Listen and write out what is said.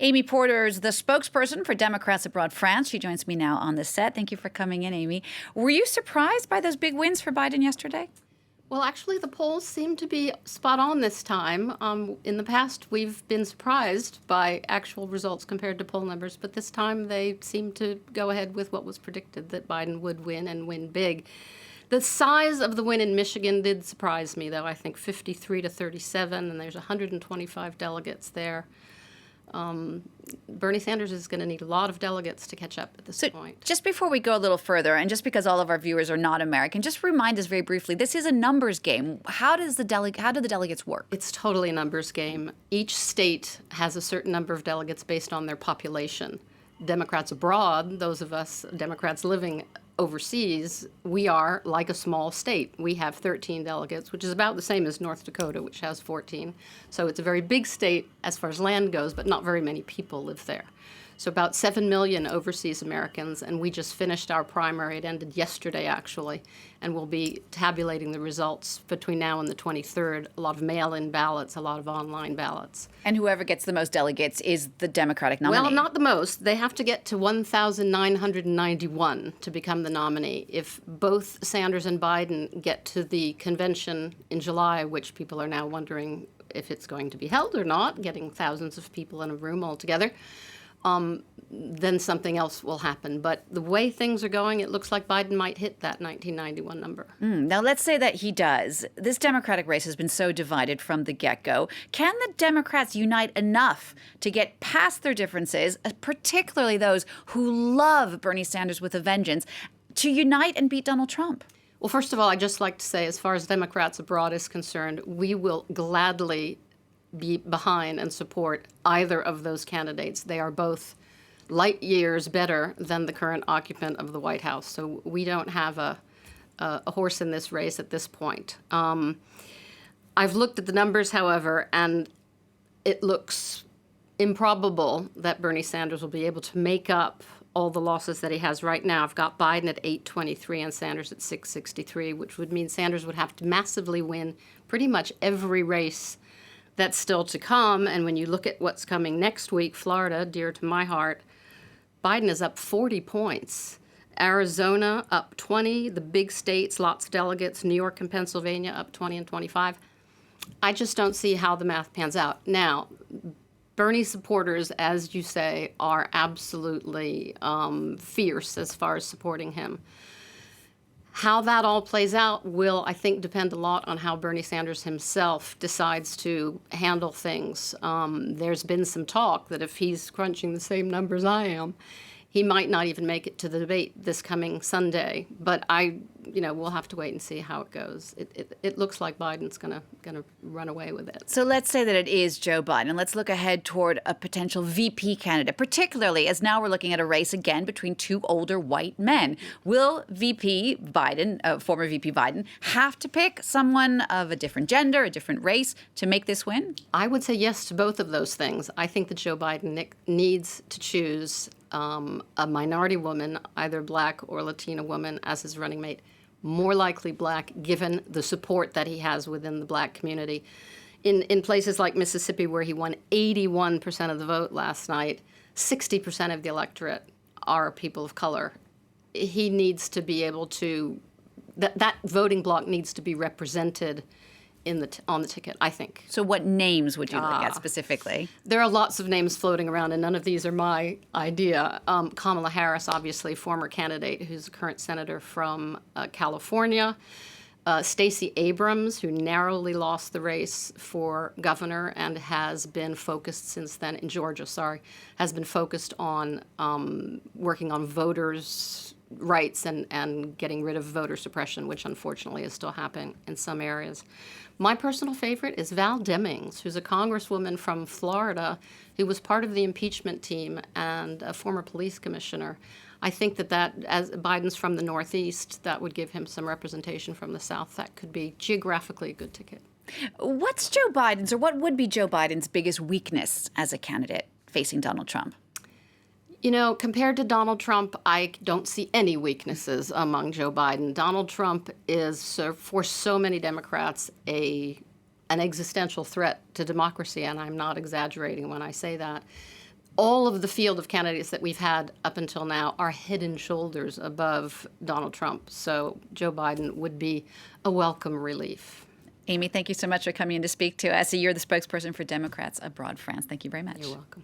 Amy Porter is the spokesperson for Democrats Abroad France. She joins me now on the set. Thank you for coming in, Amy. Were you surprised by those big wins for Biden yesterday? Well, actually, the polls seem to be spot on this time. In the past, we've been surprised by actual results compared to poll numbers, but this time they seem to go ahead with what was predicted, that Biden would win and win big. The size of the win in Michigan did surprise me, though. I think 53 to 37, and there's 125 delegates there. Bernie Sanders is going to need a lot of delegates to catch up at this point. Just before we go a little further, and just because all of our viewers are not American, just remind us very briefly, this is a numbers game. How do the delegates work? It's totally a numbers game. Each state has a certain number of delegates based on their population. Democrats abroad, those of us Democrats living overseas, we are like a small state. We have 13 delegates, which is about the same as North Dakota, which has 14. So it's a very big state as far as land goes, but not very many people live there. So about 7 million overseas Americans, and we just finished our primary. It ended yesterday, actually, and we'll be tabulating the results between now and the 23rd. A lot of mail-in ballots, a lot of online ballots. And whoever gets the most delegates is the Democratic nominee. Well, not the most. They have to get to 1,991 to become the nominee. If both Sanders and Biden get to the convention in July, which people are now wondering if it's going to be held or not, getting thousands of people in a room all together, then something else will happen. But the way things are going, it looks like Biden might hit that 1991 number. Now, let's say that he does. This Democratic race has been so divided from the get-go. Can the Democrats unite enough to get past their differences, particularly those who love Bernie Sanders with a vengeance, to unite and beat Donald Trump? Well, first of all, I'd just like to say, as far as Democrats abroad is concerned, we will gladly be behind and support either of those candidates. They are both light years better than the current occupant of the White House. So we don't have a horse in this race at this point. I've looked at the numbers, however, and it looks improbable that Bernie Sanders will be able to make up all the losses that he has right now. I've got Biden at 823 and Sanders at 663, which would mean Sanders would have to massively win pretty much every race that's still to come. And when you look at what's coming next week, Florida, dear to my heart, Biden is up 40 points. Arizona up 20, the big states, lots of delegates, New York and Pennsylvania up 20 and 25. I just don't see how the math pans out. Now, Bernie supporters, as you say, are absolutely fierce as far as supporting him. How that all plays out will, I think, depend a lot on how Bernie Sanders himself decides to handle things. There's been some talk that if he's crunching the same numbers I am, he might not even make it to the debate this coming Sunday. But we'll have to wait and see how it goes. It looks like Biden's gonna run away with it. So let's say that it is Joe Biden. Let's look ahead toward a potential VP candidate, particularly as now we're looking at a race again between two older white men. Will VP Biden, former VP Biden, have to pick someone of a different gender, a different race to make this win? I would say yes to both of those things. I think that Joe Biden needs to choose a minority woman, either black or Latina woman, as his running mate. More likely black, given the support that he has within the black community. In places like Mississippi, where he won 81% of the vote last night, 60% of the electorate are people of color. He needs to be able to, that voting bloc needs to be represented on the ticket, I think. So what names would you look at specifically? There are lots of names floating around, and none of these are my idea. Kamala Harris, obviously, former candidate who's a current senator from California. Stacey Abrams, who narrowly lost the race for governor and has been focused since then, in Georgia, has been focused on working on voters' rights and getting rid of voter suppression, which unfortunately is still happening in some areas. My personal favorite is Val Demings, who's a congresswoman from Florida who was part of the impeachment team and a former police commissioner. I think that as Biden's from the Northeast, that would give him some representation from the South. That could be geographically a good ticket. What's Joe Biden's, or what would be Joe Biden's biggest weakness as a candidate facing Donald Trump? You know, compared to Donald Trump, I don't see any weaknesses among Joe Biden. Donald Trump is, for so many Democrats, an existential threat to democracy, and I'm not exaggerating when I say that. all of the field of candidates that we've had up until now are head and shoulders above Donald Trump. So Joe Biden would be a welcome relief. Amy, thank you so much for coming in to speak to us. You're the spokesperson for Democrats Abroad France. Thank you very much. You're welcome.